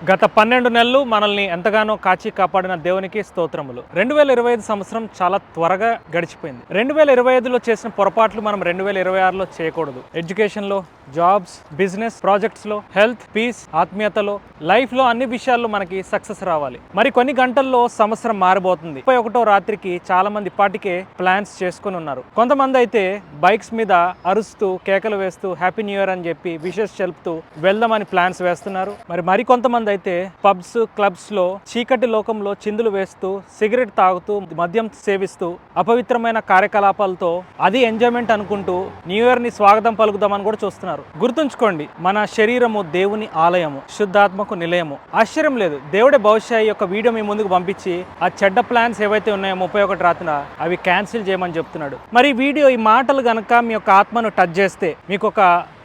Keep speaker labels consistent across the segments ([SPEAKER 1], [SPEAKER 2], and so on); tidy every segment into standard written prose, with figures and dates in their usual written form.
[SPEAKER 1] గత 12 నెలలు మనల్ని ఎంతగానో కాచి కాపాడిన దేవునికి స్తోత్రములు. 2025 సంవత్సరం చాలా త్వరగా గడిచిపోయింది. 2025లో చేసిన పొరపాట్లు మనం 2026లో చేయకూడదు. ఎడ్యుకేషన్లో, జాబ్స్, బిజినెస్, ప్రాజెక్ట్స్లో, హెల్త్, పీస్, ఆత్మీయతలో, లైఫ్లో అన్ని విషయాల్లో మనకి సక్సెస్ రావాలి. మరి కొన్ని గంటల్లో సంవత్సరం మారిపోతుంది. 31వ రాత్రికి చాలా మంది ఇప్పటికే ప్లాన్స్ చేసుకుని ఉన్నారు. కొంతమంది అయితే బైక్స్ మీద అరుస్తూ కేకలు వేస్తూ హ్యాపీ న్యూ ఇయర్ అని చెప్పి విషెస్ చెల్పుతూ వెళ్దామని ప్లాన్స్ వేస్తున్నారు. మరి కొంతమంది అయితే పబ్స్, క్లబ్స్ లో చీకటి లోకంలో చిందులు వేస్తూ, సిగరెట్ తాగుతూ, మద్యం సేవిస్తూ, అపవిత్రమైన కార్యకలాపాలతో అది ఎంజాయ్మెంట్ అనుకుంటూ న్యూ ఇయర్ ని స్వాగతం పలుకుదామని కూడా చూస్తున్నారు. గుర్తుంచుకోండి, మన శరీరము దేవుని ఆలయము, శుద్ధాత్మకు నిలయము. ఆశ్చర్యం లేదు, దేవుడే బహుశా ఈ యొక్క వీడియో మీ ముందుకు పంపించి ఆ చెడ్డ ప్లాన్స్ ఏవైతే ఉన్నాయో 31 రాత్రిన అవి క్యాన్సిల్ చేయమని చెప్తున్నాడు. మరి ఈ వీడియో, ఈ మాటలు గనక మీ యొక్క ఆత్మను టచ్ చేస్తే, మీకు ఒక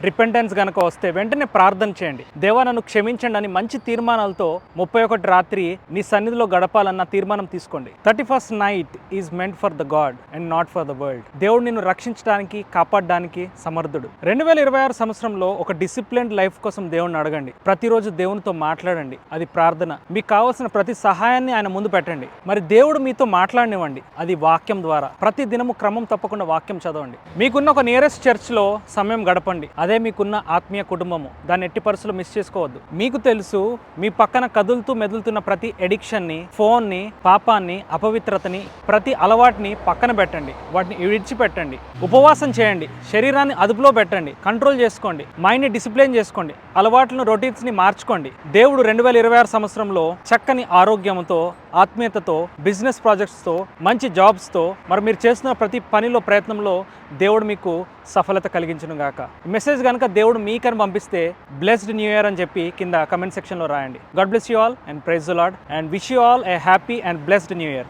[SPEAKER 1] రిపెంటెన్స్ గనక వస్తే వెంటనే ప్రార్థన చేయండి. దేవా నన్ను క్షమించండి అని మంచి తీర్మానాలతో 31 రాత్రి నీ సన్నిధిలో గడపాలన్న తీర్మానం తీసుకోండి. 31st night is meant for the God and not for the world. దేవుడు నిన్ను రక్షించడానికి, కాపాడడానికి సమర్థుడు. 2026 సంవత్సరంలో ఒక డిసిప్లిన్డ్ లైఫ్ కోసం దేవుడిని అడగండి. ప్రతిరోజు దేవునితో మాట్లాడండి, అది ప్రార్థన. మీకు కావాల్సిన ప్రతి సహాయాన్ని ఆయన ముందు పెట్టండి. మరి దేవుడు మీతో మాట్లాడనివ్వండి, అది వాక్యం ద్వారా. ప్రతి దినము క్రమం తప్పకుండా వాక్యం చదవండి. మీకున్న ఒక నియరెస్ట్ చర్చ్లో సమయం గడపండి. అదే మీకున్న ఆత్మీయ కుటుంబము. దాన్ని ఎట్టి పరిస్థితుల్లో మిస్ చేసుకోవద్దు. మీకు తెలుసు, మీ పక్కన కదులుతూ మెదులుతున్న ప్రతి ఎడిక్షన్ని, ఫోన్ని, పాపాన్ని, అపవిత్రతని, ప్రతి అలవాటుని పక్కన పెట్టండి. వాటిని విడిచిపెట్టండి. ఉపవాసం చేయండి. శరీరాన్ని అదుపులో పెట్టండి. కంట్రోల్ చేసుకోండి. మైండ్ని డిసిప్లిన్ చేసుకోండి. అలవాట్లను, రొటీన్స్ని మార్చుకోండి. దేవుడు 2026 సంవత్సరంలో చక్కని ఆరోగ్యంతో, ఆత్మీయతతో, బిజినెస్ ప్రాజెక్ట్స్తో, మంచి జాబ్స్తో, మరి మీరు చేస్తున్న ప్రతి పనిలో, ప్రయత్నంలో దేవుడు మీకు సఫలత కలిగించును గాక. మెసేజ్ కనుక దేవుడు మీకని పంపిస్తే బ్లెస్డ్ న్యూ ఇయర్ అని చెప్పి కింద కమెంట్ సెక్షన్లో రాయండి. God bless you all and praise the lord and wish you all a happy and blessed new year.